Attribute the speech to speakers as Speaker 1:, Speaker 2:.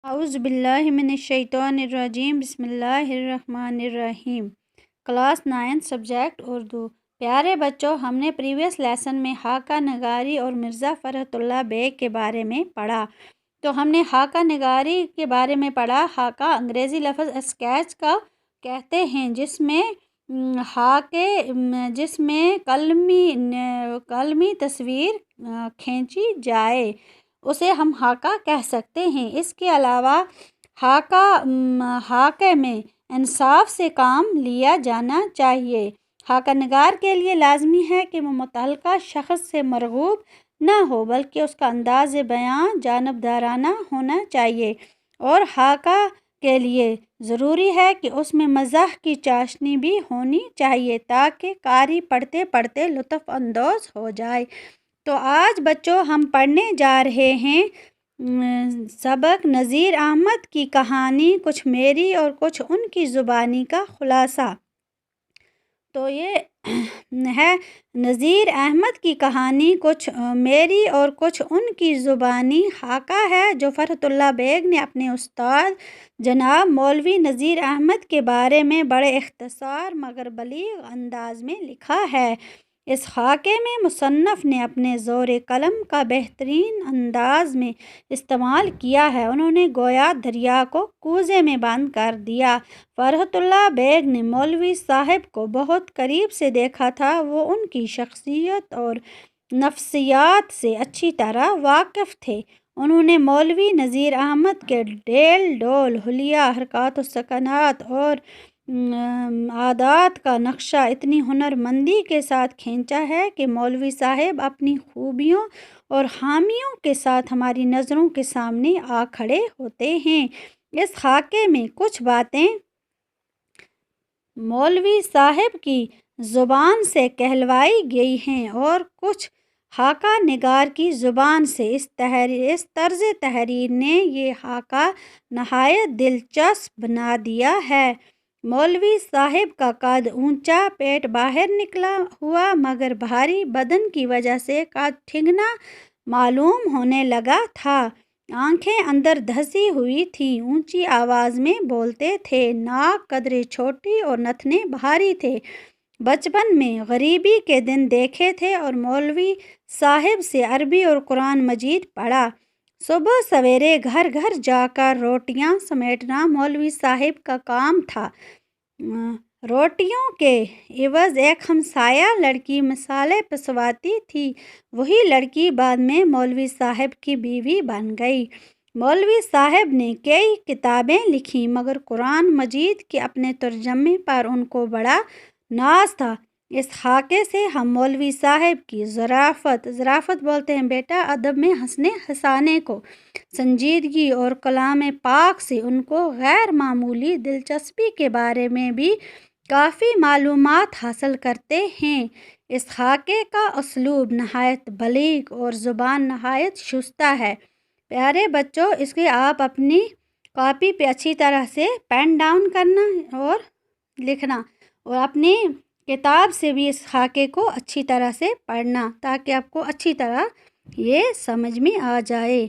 Speaker 1: اعوذ باللہ من الشیطان الرجیم بسم اللہ الرحمن الرحیم۔ Class 9 subject Urdu. پیارے بچوں، ہم نے پریویس لیسن میں خاکہ نگاری اور مرزا فرحت اللہ بیگ کے بارے میں پڑھا۔ تو ہم نے خاکہ نگاری کے بارے میں پڑھا۔ خاکہ انگریزی لفظ اسکیچ کا کہتے ہیں جس میں قلمی تصویر کھینچی جائے اسے ہم خاکہ کہہ سکتے ہیں۔ اس کے علاوہ خاکے میں انصاف سے کام لیا جانا چاہیے۔ خاکہ نگار کے لیے لازمی ہے کہ وہ متعلقہ شخص سے مرغوب نہ ہو بلکہ اس کا انداز بیان جانبدارانہ ہونا چاہیے، اور خاکہ کے لیے ضروری ہے کہ اس میں مزاح کی چاشنی بھی ہونی چاہیے تاکہ قاری پڑھتے پڑھتے لطف اندوز ہو جائے۔ تو آج بچوں ہم پڑھنے جا رہے ہیں سبق نذیر احمد کی کہانی، کچھ میری اور کچھ ان کی زبانی کا خلاصہ۔ تو یہ ہے نذیر احمد کی کہانی، کچھ میری اور کچھ ان کی زبانی۔ خاکہ ہے جو فرحت اللہ بیگ نے اپنے استاد جناب مولوی نذیر احمد کے بارے میں بڑے اختصار مگر بلیغ انداز میں لکھا ہے۔ اس خاکے میں مصنف نے اپنے زور قلم کا بہترین انداز میں استعمال کیا ہے۔ انہوں نے گویا دریا کو کوزے میں بند کر دیا۔ فرحت اللہ بیگ نے مولوی صاحب کو بہت قریب سے دیکھا تھا، وہ ان کی شخصیت اور نفسیات سے اچھی طرح واقف تھے۔ انہوں نے مولوی نذیر احمد کے ڈیل ڈول، حلیہ، حرکات و سکنات اور عادات کا نقشہ اتنی ہنرمندی کے ساتھ کھینچا ہے کہ مولوی صاحب اپنی خوبیوں اور خامیوں کے ساتھ ہماری نظروں کے سامنے آ کھڑے ہوتے ہیں۔ اس خاکے میں کچھ باتیں مولوی صاحب کی زبان سے کہلوائی گئی ہیں اور کچھ خاکہ نگار کی زبان سے۔ اس طرز تحریر نے یہ خاکہ نہایت دلچسپ بنا دیا ہے۔ مولوی صاحب کا قد اونچا، پیٹ باہر نکلا ہوا مگر بھاری بدن کی وجہ سے قد ٹھگنا معلوم ہونے لگا تھا۔ آنکھیں اندر دھسی ہوئی تھیں، اونچی آواز میں بولتے تھے، ناک قدرے چھوٹی اور نتنے بھاری تھے۔ بچپن میں غریبی کے دن دیکھے تھے اور مولوی صاحب سے عربی اور قرآن مجید پڑھا۔ صبح سویرے گھر گھر جا کر روٹیاں سمیٹنا مولوی صاحب کا کام تھا۔ روٹیوں کے عوض ایک ہمسایہ لڑکی مصالحے پسواتی تھی، وہی لڑکی بعد میں مولوی صاحب کی بیوی بن گئی۔ مولوی صاحب نے کئی کتابیں لکھیں مگر قرآن مجید کے اپنے ترجمے پر ان کو بڑا ناز تھا۔ اس خاکے سے ہم مولوی صاحب کی ظرافت بولتے ہیں بیٹا ادب میں ہنسنے ہنسانے کو، سنجیدگی اور کلام پاک سے ان کو غیر معمولی دلچسپی کے بارے میں بھی کافی معلومات حاصل کرتے ہیں۔ اس خاکے کا اسلوب نہایت بلیغ اور زبان نہایت شستہ ہے۔ پیارے بچوں، اس کے آپ اپنی کاپی پہ اچھی طرح سے پین ڈاؤن کرنا اور لکھنا، اور اپنی کتاب سے بھی اس خاکے کو اچھی طرح سے پڑھنا تاکہ آپ کو اچھی طرح یہ سمجھ میں آ جائے۔